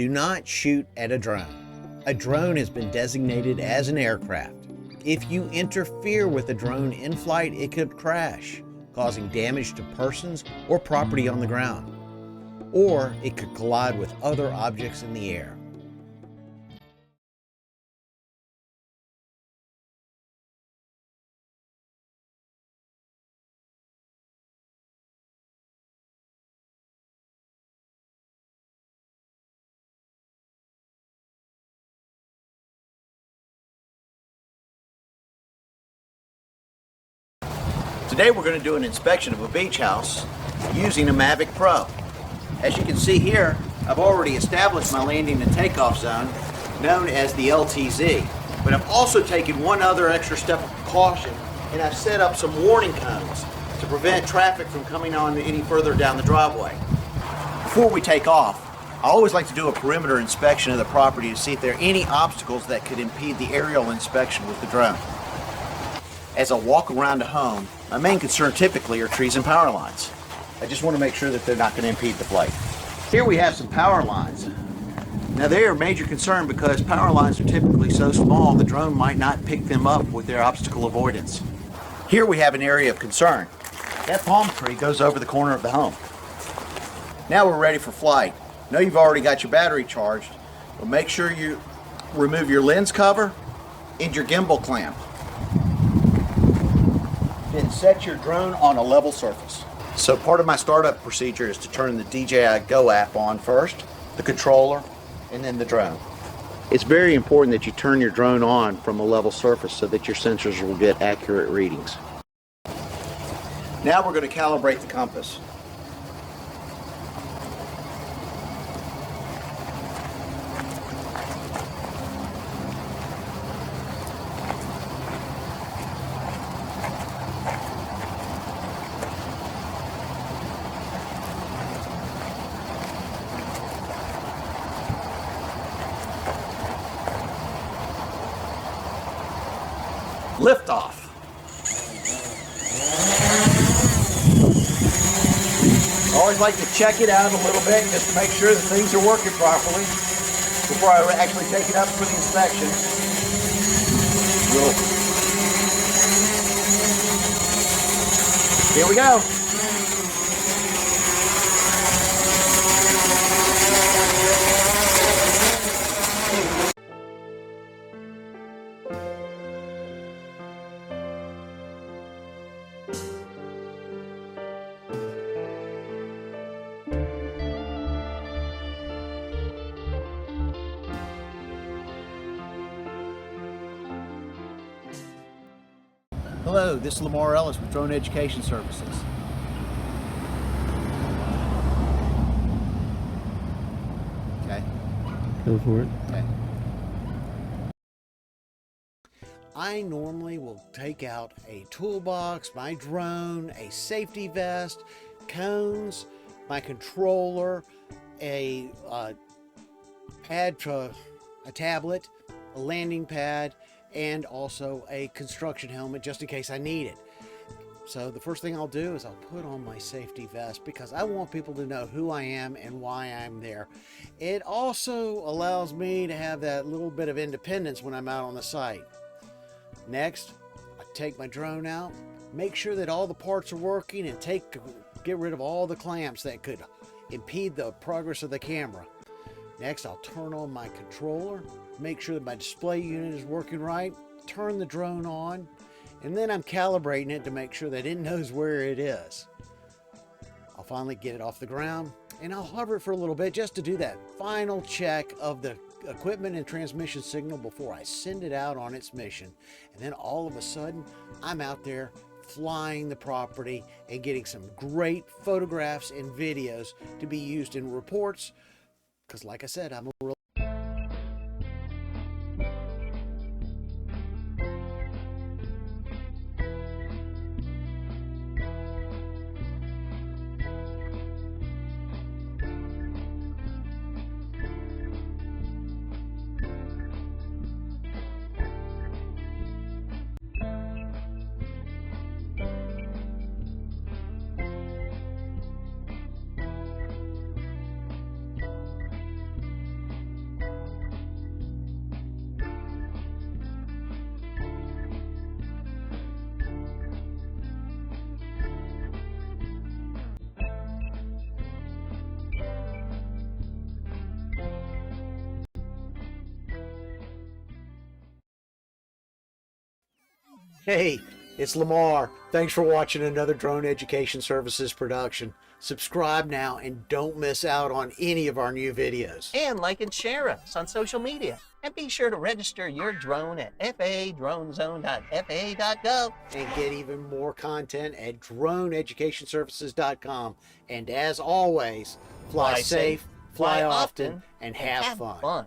Do not shoot at a drone. A drone has been designated as an aircraft. If you interfere with a drone in flight, it could crash, causing damage to persons or property on the ground. Or it could collide with other objects in the air. Today we're going to do an inspection of a beach house using a Mavic Pro. As you can see here, I've already established my landing and takeoff zone, known as the LTZ. But I've also taken one other extra step of caution, and I've set up some warning cones to prevent traffic from coming on any further down the driveway. Before we take off, I always like to do a perimeter inspection of the property to see if there are any obstacles that could impede the aerial inspection with the drone. As I walk around the home, my main concern typically are trees and power lines. I just want to make sure that they're not going to impede the flight. Here we have some power lines. Now they are a major concern because power lines are typically so small the drone might not pick them up with their obstacle avoidance. Here we have an area of concern. That palm tree goes over the corner of the home. Now we're ready for flight. Know you've already got your battery charged, but make sure you remove your lens cover and your gimbal clamp. Then set your drone on a level surface. So part of my startup procedure is to turn the DJI Go app on first, the controller, and then the drone. It's very important that you turn your drone on from a level surface so that your sensors will get accurate readings. Now we're going to calibrate the compass. Liftoff. I always like to check it out a little bit just to make sure that things are working properly before I actually take it up for the inspection. Here we go. Hello, this is Lamar Ellis with Drone Education Services. Okay. Go for it. Okay. I normally will take out a toolbox, my drone, a safety vest, cones, my controller, a pad for a tablet, a landing pad, and also a construction helmet just in case I need it. So the first thing I'll do is I'll put on my safety vest because I want people to know who I am and why I'm there. It also allows me to have that little bit of independence when I'm out on the site. Next, I take my drone out, make sure that all the parts are working, and get rid of all the clamps that could impede the progress of the camera. Next, I'll turn on my controller, make sure that my display unit is working right, turn the drone on, and then I'm calibrating it to make sure that it knows where it is. I'll finally get it off the ground, and I'll hover it for a little bit just to do that final check of the equipment and transmission signal before I send it out on its mission. And then all of a sudden, I'm out there flying the property and getting some great photographs and videos to be used in reports. Because like I said, I'm a real Hey, it's Lamar. Thanks for watching another Drone Education Services production. Subscribe now and don't miss out on any of our new videos. And like and share us on social media. And be sure to register your drone at fadronezone.faa.gov. And get even more content at droneeducationservices.com. And as always, fly safe, fly often, and have fun.